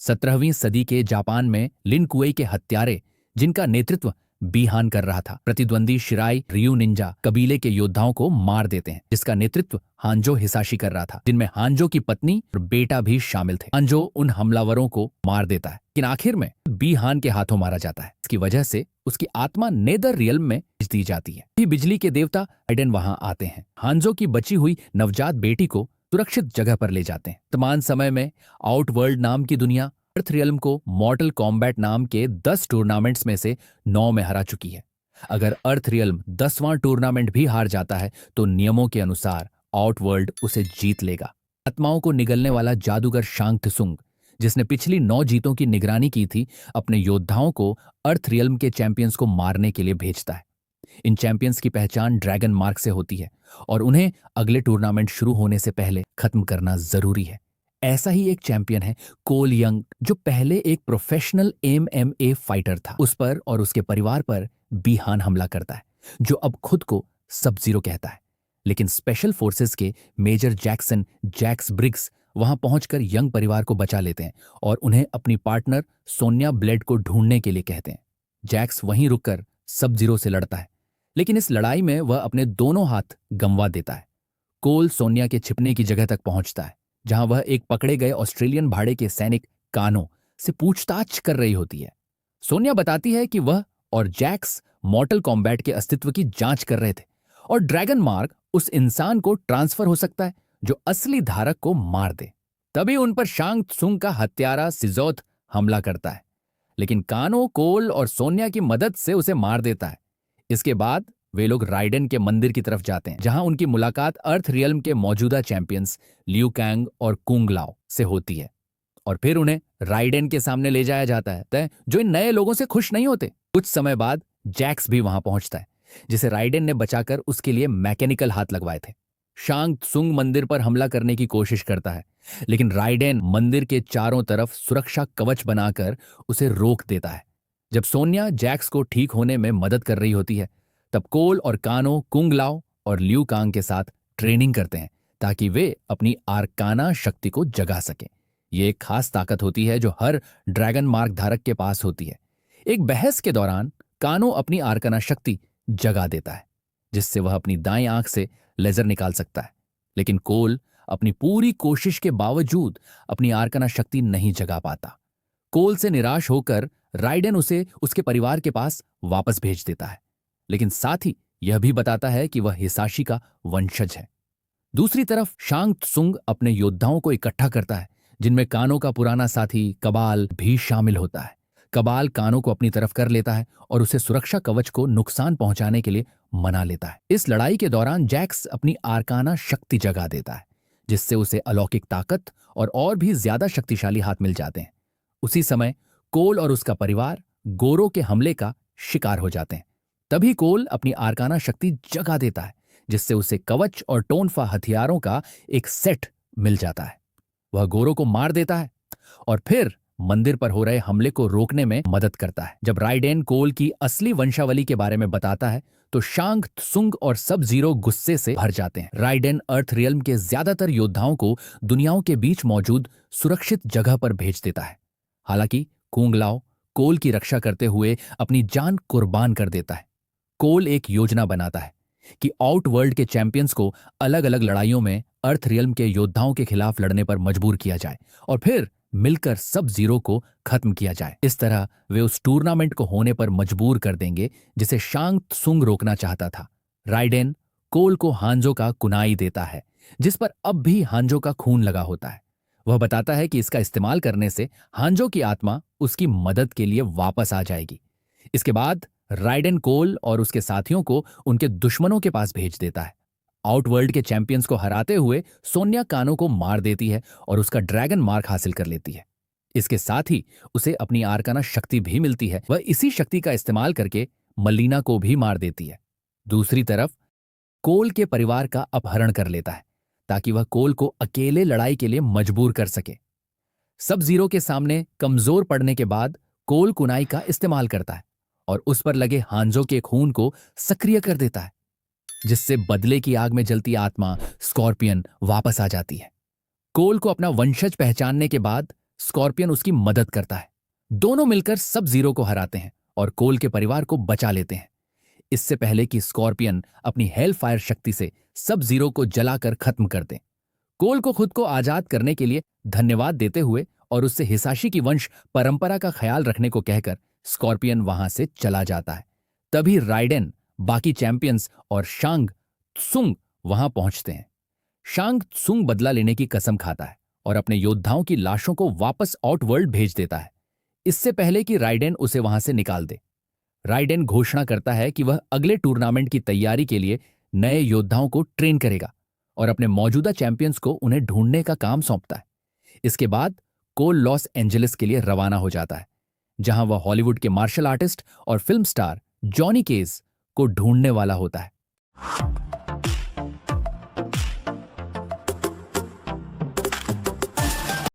17वीं सदी के जापान में लिन कुएई के हत्यारे, जिनका नेतृत्व बीहान कर रहा था, प्रतिद्वंदी शिराई रियू निंजा कबीले के योद्धाओं को मार देते हैं, जिसका नेतृत्व हांजो हिसाशी कर रहा था, जिनमें हांजो की पत्नी और बेटा भी शामिल थे। हांजो उन हमलावरों को मार देता है, लेकिन आखिर में बीहान के हाथों मारा जाता है। इसकी वजह से उसकी आत्मा नेदर रियल्म में भेज दी जाती है। बिजली के देवता राइडेन वहां आते हैं, हांजो की बची हुई नवजात बेटी को सुरक्षित जगह पर ले जाते हैं। वर्तमान समय में आउटवर्ल्ड नाम की दुनिया अर्थ रियल्म को मॉर्टल कॉम्बैट नाम के 10 टूर्नामेंट्स में से 9 में हरा चुकी है। अगर अर्थ रियल्म 10वां टूर्नामेंट भी हार जाता है तो नियमों के अनुसार आउटवर्ल्ड उसे जीत लेगा। आत्माओं को निगलने वाला जादूगर शांग त्सुंग, जिसने पिछली 9 जीतों की निगरानी की थी, अपने योद्धाओं को अर्थ रियल्म के चैंपियंस को मारने के लिए भेजता है। इन चैंपियंस की पहचान ड्रैगन मार्क से होती है और उन्हें अगले टूर्नामेंट शुरू होने से पहले खत्म करना जरूरी है। ऐसा ही एक चैंपियन है कोल यंग, जो पहले एक प्रोफेशनल MMA फाइटर था। उस पर और उसके परिवार पर बीहान हमला करता है, जो अब खुद को सब जीरो कहता है। लेकिन स्पेशल फोर्सेस के मेजर जैक्सन जैक्स ब्रिग्स वहां पहुंचकर यंग परिवार को बचा लेते हैं और उन्हें अपनी पार्टनर सोनिया ब्लेड को ढूंढने के लिए कहते हैं। जैक्स वहीं रुककर सब जीरो से लड़ता है, लेकिन इस लड़ाई में वह अपने दोनों हाथ गंवा देता है। कोल सोनिया के छिपने की जगह तक पहुंचता है, जहां वह एक पकड़े गए ऑस्ट्रेलियन भाड़े के सैनिक कानो से पूछताछ कर रही होती है। सोनिया बताती है कि वह और जैक्स मॉर्टल कॉम्बैट के अस्तित्व की जांच कर रहे थे और ड्रैगन मार्क उस इंसान को ट्रांसफर हो सकता है जो असली धारक को मार दे। तभी उन पर शांग त्सुंग का हत्यारा सिजोथ हमला करता है, लेकिन कानो, कोल और सोनिया की मदद से उसे मार देता है। इसके बाद वे लोग राइडेन के मंदिर की तरफ जाते हैं, जहां उनकी मुलाकात अर्थ रियल्म के मौजूदा चैंपियंस लियू कैंग और कुंग लाओ से होती है और फिर उन्हें राइडेन के सामने ले जाया जाता है, जो इन नए लोगों से खुश नहीं होते। कुछ समय बाद जैक्स भी वहां पहुंचता है, जिसे राइडेन ने बचाकर उसके लिए मैकेनिकल हाथ लगवाए थे। शांग त्सुंग मंदिर पर हमला करने की कोशिश करता है, लेकिन राइडेन मंदिर के चारों तरफ सुरक्षा कवच बनाकर उसे रोक देता है। जब सोनिया जैक्स को ठीक होने में मदद कर रही होती है, तब कोल और कानो कुंग लाओ और लियू कांग के साथ ट्रेनिंग करते हैं ताकि वे अपनी आर्काना शक्ति को जगा सकें। ये एक खास ताकत होती है जो हर ड्रैगन मार्क धारक के पास होती है। एक बहस के दौरान कानो अपनी आर्काना शक्ति जगा देता है, जिससे वह अपनी दाएं आंख से लेजर निकाल सकता है, लेकिन कोल अपनी पूरी कोशिश के बावजूद अपनी आर्काना शक्ति नहीं जगा पाता। कोल से निराश होकर राइडेन उसे उसके परिवार के पास वापस भेज देता है, लेकिन साथ ही यह भी बताता है कि वह हिसाशी का वंशज है। दूसरी तरफ शांग त्सुंग अपने योद्धाओं को इकट्ठा करता है, जिनमें कानो का पुराना साथी कबाल भी शामिल होता है। कबाल कानो को अपनी तरफ कर लेता है और उसे सुरक्षा कवच को नुकसान पहुंचाने के लिए मना लेता है। इस लड़ाई के दौरान जैक्स अपनी आर्काना शक्ति जगा देता है, जिससे उसे अलौकिक ताकत और भी ज्यादा शक्तिशाली हाथ मिल जाते हैं। उसी समय कोल और उसका परिवार गोरो के हमले का शिकार हो जाते हैं। तभी कोल अपनी आर्काना शक्ति जगा देता है, जिससे उसे कवच और टोनफा हथियारों का एक सेट मिल जाता है। वह गोरो को मार देता है और फिर मंदिर पर हो रहे हमले को रोकने में मदद करता है। जब राइडेन कोल की असली वंशावली के बारे में बताता है तो शांग त्सुंग और सब जीरो गुस्से से भर जाते हैं। राइडेन अर्थ रियल्म के ज्यादातर योद्धाओं को दुनियाओं के बीच मौजूद सुरक्षित जगह पर भेज देता है। हालांकि कुंग लाओ कोल की रक्षा करते हुए अपनी जान कुर्बान कर देता है। कोल एक योजना बनाता है कि आउटवर्ल्ड के चैंपियंस को अलग अलग लड़ाइयों में अर्थ रियल्म के योद्धाओं के खिलाफ लड़ने पर मजबूर किया जाए और फिर मिलकर सब जीरो को खत्म किया जाए। इस तरह वे उस टूर्नामेंट को होने पर मजबूर कर देंगे जिसे शांग त्सुंग रोकना चाहता था। राइडेन कोल को हांजो का कुनाई देता है, जिस पर अब भी हांजो का खून लगा होता है। वह बताता है कि इसका इस्तेमाल करने से हांजो की आत्मा उसकी मदद के लिए वापस आ जाएगी। इसके बाद राइडेन कोल और उसके साथियों को उनके दुश्मनों के पास भेज देता है। आउटवर्ल्ड के चैंपियंस को हराते हुए सोनिया कानो को मार देती है और उसका ड्रैगन मार्क हासिल कर लेती है। इसके साथ ही उसे अपनी आर्काना शक्ति भी मिलती है। वह इसी शक्ति का इस्तेमाल करके मलीना को भी मार देती है। दूसरी तरफ कोल के परिवार का अपहरण कर लेता है ताकि वह कोल को अकेले लड़ाई के लिए मजबूर कर सके। सब जीरो के सामने कमजोर पड़ने के बाद कोल कुनाई का इस्तेमाल करता है और उस पर लगे हांजो के खून को सक्रिय कर देता है, जिससे बदले की आग में जलती आत्मा स्कॉर्पियन वापस आ जाती है। कोल को अपना वंशज पहचानने के बाद स्कॉर्पियन उसकी मदद करता है। दोनों मिलकर सब जीरो को हराते हैं और कोल के परिवार को बचा लेते हैं। इससे पहले कि स्कॉर्पियन अपनी हेल फायर शक्ति से सब जीरो को जलाकर खत्म कर दे, कोल को खुद को आजाद करने के लिए धन्यवाद देते हुए और उससे हिसाशी की वंश परंपरा का ख्याल रखने को कहकर स्कॉर्पियन वहां से चला जाता है। तभी राइडेन, बाकी चैंपियंस और शांग त्सुंग वहां पहुंचते हैं। शांग त्सुंग बदला लेने की कसम खाता है और अपने योद्धाओं की लाशों को वापस आउटवर्ल्ड भेज देता है, इससे पहले कि राइडेन उसे वहां से निकाल दे। राइडेन घोषणा करता है कि वह अगले टूर्नामेंट की तैयारी के लिए नए योद्धाओं को ट्रेन करेगा और अपने मौजूदा चैंपियंस को उन्हें ढूंढने का काम सौंपता है। इसके बाद कोल लॉस एंजलिस के लिए रवाना हो जाता है, जहां वह हॉलीवुड के मार्शल आर्टिस्ट और फिल्म स्टार जॉनी केज को ढूंढने वाला होता है।